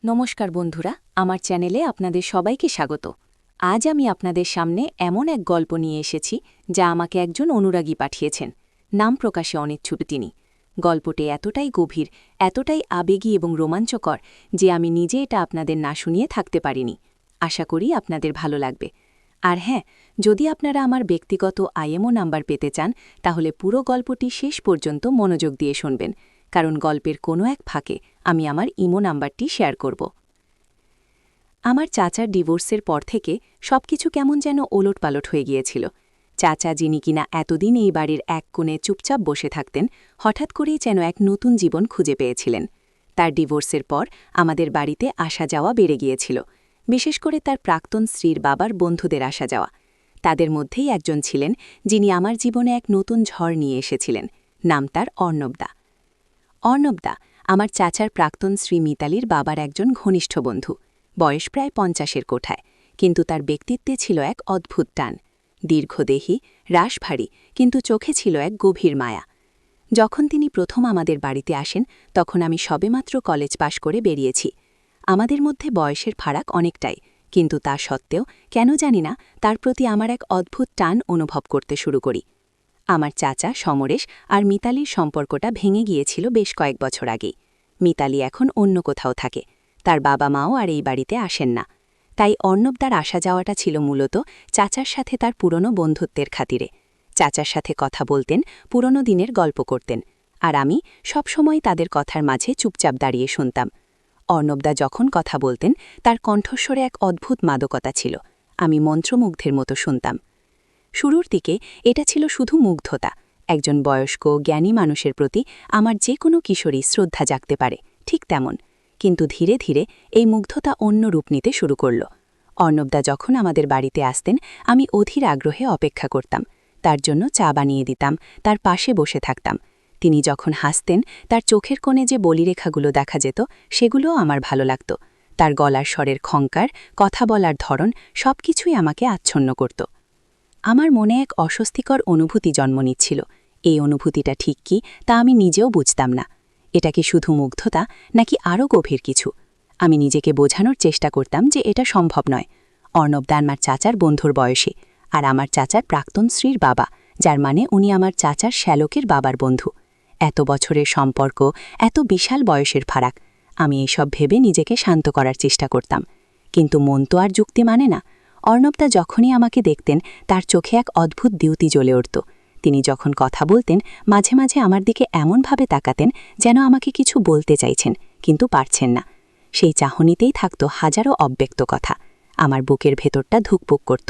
নমস্কার বন্ধুরা, আমার চ্যানেলে আপনাদের সবাইকে স্বাগত। আজ আমি আপনাদের সামনে এমন এক গল্প নিয়ে এসেছি যা আমাকে একজন অনুরাগী পাঠিয়েছেন। নাম প্রকাশে অনিচ্ছুক তিনি। গল্পটি এতটাই গভীর, এতটাই আবেগী এবং রোমাঞ্চকর যে আমি নিজে এটা আপনাদের না শুনিয়ে থাকতে পারিনি। আশা করি আপনাদের ভালো লাগবে। আর হ্যাঁ, যদি আপনারা আমার ব্যক্তিগত আইএমও নাম্বার পেতে চান তাহলে পুরো গল্পটি শেষ পর্যন্ত মনোযোগ দিয়ে শুনবেন, কারণ গল্পের কোনো এক ফাঁকে আমি আমার ইমো নাম্বারটি শেয়ার করব। আমার চাচার ডিভোর্সের পর থেকে সবকিছু কেমন যেন ওলটপালট হয়ে গিয়েছিল। চাচা, যিনি কিনা এতদিন এই বাড়ির এক কোণে চুপচাপ বসে থাকতেন, হঠাৎ করেই যেন এক নতুন জীবন খুঁজে পেয়েছিলেন। তার ডিভোর্সের পর আমাদের বাড়িতে আসা যাওয়া বেড়ে গিয়েছিল, বিশেষ করে তার প্রাক্তন স্ত্রীর বাবার বন্ধুদের আসা যাওয়া। তাদের মধ্যেই একজন ছিলেন যিনি আমার জীবনে এক নতুন ঝড় নিয়ে এসেছিলেন। নাম তার অর্ণবদা। অর্ণবদা আমার চাচার প্রাক্তন শ্রী মিতালির বাবার একজন ঘনিষ্ঠ বন্ধু। বয়স প্রায় 50-এর কোঠায়, কিন্তু তার ব্যক্তিত্বে ছিল এক অদ্ভুত টান। দীর্ঘদেহী, রাশভারী, কিন্তু চোখে ছিল এক গভীর মায়া। যখন তিনি প্রথম আমাদের বাড়িতে আসেন তখন আমি সবেমাত্র কলেজ পাশ করে বেরিয়েছি। আমাদের মধ্যে বয়সের ফারাক অনেকটাই, কিন্তু তা সত্ত্বেও কেন জানি না তার প্রতি আমার এক অদ্ভুত টান অনুভব করতে শুরু করি। আমার চাচা সমরেশ আর মিতালির সম্পর্কটা ভেঙে গিয়েছিল বেশ কয়েক বছর আগেই। মিতালি এখন অন্য কোথাও থাকে, তার বাবা মাও আর এই বাড়িতে আসেন না। তাই অর্ণবদার আসা যাওয়াটা ছিল মূলত চাচার সাথে তার পুরনো বন্ধুত্বের খাতিরে। চাচার সাথে কথা বলতেন, পুরনো দিনের গল্প করতেন, আর আমি সবসময় তাদের কথার মাঝে চুপচাপ দাঁড়িয়ে শুনতাম। অর্ণবদা যখন কথা বলতেন তার কণ্ঠস্বরে এক অদ্ভুত মাদকতা ছিল। আমি মন্ত্রমুগ্ধের মতো শুনতাম। শুরুর দিকে এটা ছিল শুধু মুগ্ধতা, একজন বয়স্ক জ্ঞানী মানুষের প্রতি আমার যে কোনো কিশোরী শ্রদ্ধা জাগতে পারে, ঠিক তেমন। কিন্তু ধীরে ধীরে এই মুগ্ধতা অন্য রূপ নিতে শুরু করল। অর্ণবদা যখন আমাদের বাড়িতে আসতেন আমি অধীর আগ্রহে অপেক্ষা করতাম, তার জন্য চা বানিয়ে দিতাম, তার পাশে বসে থাকতাম। তিনি যখন হাসতেন তার চোখের কোণে যে বলিরেখাগুলো দেখা যেত সেগুলোও আমার ভালো লাগত। তার গলার স্বরের খঙ্কার, কথা বলার ধরন সবকিছুই আমাকে আচ্ছন্ন করত। আমার মনে এক অস্বস্তিকর অনুভূতি জন্ম নিচ্ছিল। এই অনুভূতিটা ঠিক কি তা আমি নিজেও বুঝতাম না। এটা কি শুধু মুগ্ধতা নাকি আরও গভীর কিছু? আমি নিজেকে বোঝানোর চেষ্টা করতাম যে এটা সম্ভব নয়। অর্ণবদা আমার চাচার বন্ধুর বয়সী, আর আমার চাচার প্রাক্তন স্ত্রীর বাবা, যার মানে উনি আমার চাচার শ্যালকের বাবার বন্ধু। এত বছরের সম্পর্ক, এত বিশাল বয়সের ফারাক। আমি এসব ভেবে নিজেকে শান্ত করার চেষ্টা করতাম, কিন্তু মন তো আর যুক্তি মানে না। অর্ণবদা যখনই আমাকে দেখতেন তার চোখে এক অদ্ভুত দ্যুতি জ্বলে উঠত। তিনি যখন কথা বলতেন মাঝে মাঝে আমার দিকে এমনভাবে তাকাতেন যেন আমাকে কিছু বলতে চাইছেন, কিন্তু পারছেন না। সেই চাহনিতেই থাকত হাজারো অব্যক্ত কথা। আমার বুকের ভেতরটা ধুকপুক করত।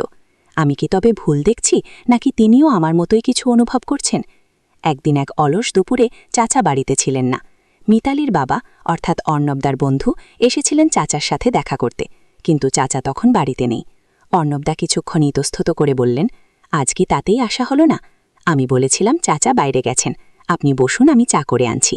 আমি কি তবে ভুল দেখছি, নাকি তিনিও আমার মতোই কিছু অনুভব করছেন? একদিন এক অলস দুপুরে চাচা বাড়িতে ছিলেন না। মিতালির বাবা অর্থাৎ অর্ণবদার বন্ধু এসেছিলেন চাচার সাথে দেখা করতে, কিন্তু চাচা তখন বাড়িতে নেই। অর্ণবদা কিছুক্ষণ ইতস্তত করে বললেন, আজ কি তাতেই আসা হলো না? আমি বলেছিলাম চাচা বাইরে গেছেন, আপনি বসুন, আমি চা করে আনছি।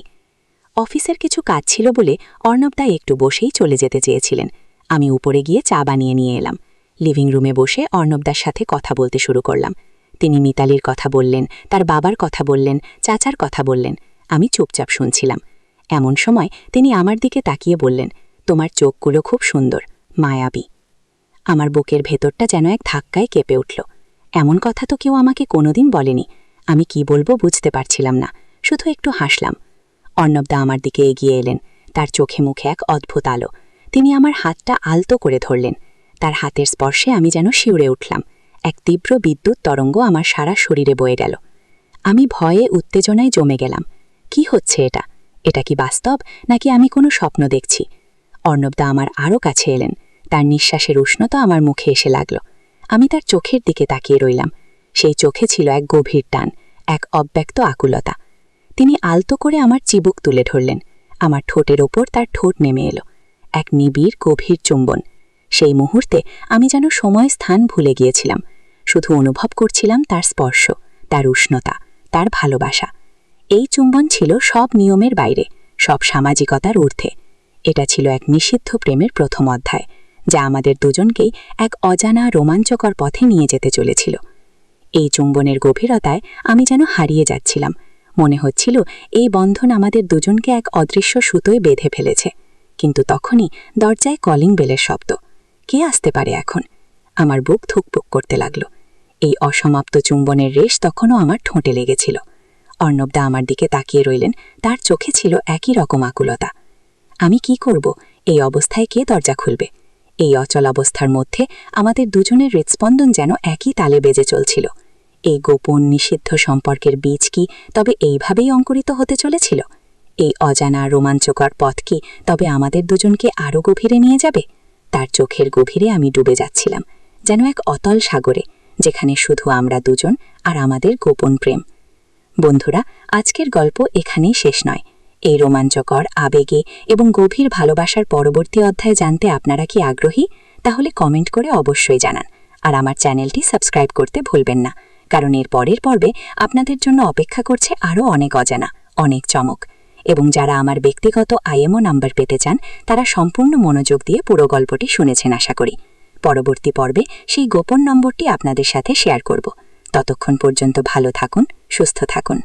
অফিসের কিছু কাজ ছিল বলে অর্ণবদা একটু বসেই চলে যেতে চেয়েছিলেন। আমি উপরে গিয়ে চা বানিয়ে নিয়ে এলাম। লিভিং রুমে বসে অর্ণবদার সাথে কথা বলতে শুরু করলাম। তিনি মিতালির কথা বললেন, তার বাবার কথা বললেন, চাচার কথা বললেন। আমি চুপচাপ শুনছিলাম। এমন সময় তিনি আমার দিকে তাকিয়ে বললেন, তোমার চোখগুলো খুব সুন্দর, মায়াবী। আমার বুকের ভেতরটা যেন এক ধাক্কায় কেঁপে উঠল। এমন কথা তো কেউ আমাকে কোনোদিন বলেনি। আমি কি বলবো বুঝতে পারছিলাম না, শুধু একটু হাসলাম। অর্ণবদা আমার দিকে এগিয়ে এলেন, তার চোখে মুখে এক অদ্ভুত আলো। তিনি আমার হাতটা আলতো করে ধরলেন। তার হাতের স্পর্শে আমি যেন শিউরে উঠলাম। এক তীব্র বিদ্যুৎ তরঙ্গ আমার সারা শরীরে বয়ে গেল। আমি ভয়ে উত্তেজনায় জমে গেলাম। কি হচ্ছে এটা? এটা কি বাস্তব, নাকি আমি কোনো স্বপ্ন দেখছি? অর্ণবদা আমার আরও কাছে এলেন। তার নিঃশ্বাসের উষ্ণতা আমার মুখে এসে লাগল। আমি তার চোখের দিকে তাকিয়ে রইলাম। সেই চোখে ছিল এক গভীর টান, এক অব্যক্ত আকুলতা। তিনি আলতো করে আমার চিবুক তুলে ধরলেন। আমার ঠোঁটের ওপর তার ঠোঁট নেমে এলো। এক নিবিড় গভীর চুম্বন। সেই মুহূর্তে আমি যেন সময় স্থান ভুলে গিয়েছিলাম। শুধু অনুভব করছিলাম তার স্পর্শ, তার উষ্ণতা, তার ভালোবাসা। এই চুম্বন ছিল সব নিয়মের বাইরে, সব সামাজিকতার ঊর্ধ্বে। এটা ছিল এক নিষিদ্ধ প্রেমের প্রথম অধ্যায়, যা আমাদের দুজনকেই এক অজানা রোমাঞ্চকর পথে নিয়ে যেতে চলেছিল। এই চুম্বনের গভীরতায় আমি যেন হারিয়ে যাচ্ছিলাম। মনে হচ্ছিল এই বন্ধন আমাদের দুজনকে এক অদৃশ্য সুতোয় বেঁধে ফেলেছে। কিন্তু তখনই দরজায় কলিং বেলের শব্দ। কে আসতে পারে এখন? আমার বুক ধুকপুক করতে লাগল। এই অসমাপ্ত চুম্বনের রেশ তখনও আমার ঠোঁটে লেগেছিল। অর্ণবদা আমার দিকে তাকিয়ে রইলেন, তার চোখে ছিল একই রকম আকুলতা। আমি কি করব? এই অবস্থায় কে দরজা খুলবে? এই অচল অবস্থার মধ্যে আমাদের দুজনের হৃৎস্পন্দন যেন একই তালে বেজে চলছিল। এই গোপন নিষিদ্ধ সম্পর্কের বীজ কি তবে এইভাবেই অঙ্কুরিত হতে চলেছিল? এই অজানা রোমাঞ্চকর পথ কি তবে আমাদের দুজনকে আরও গভীরে নিয়ে যাবে? তার চোখের গভীরে আমি ডুবে যাচ্ছিলাম, যেন এক অতল সাগরে, যেখানে শুধু আমরা দুজন আর আমাদের গোপন প্রেম। বন্ধুরা, আজকের গল্প এখানেই শেষ নয়। এই রোমাঞ্চকর, আবেগে এবং গভীর ভালোবাসার পরবর্তী অধ্যায় জানতে আপনারা কি আগ্রহী? তাহলে কমেন্ট করে অবশ্যই জানান। আর আমার চ্যানেলটি সাবস্ক্রাইব করতে ভুলবেন না, কারণ এর পরের পর্বে আপনাদের জন্য অপেক্ষা করছে আরও অনেক অজানা, অনেক চমক। এবং যারা আমার ব্যক্তিগত IMO নাম্বার পেতে চান, তারা সম্পূর্ণ মনোযোগ দিয়ে পুরো গল্পটি শুনেছেন আশা করি। পরবর্তী পর্বে সেই গোপন নম্বরটি আপনাদের সাথে শেয়ার করব। ততক্ষণ পর্যন্ত ভালো থাকুন, সুস্থ থাকুন।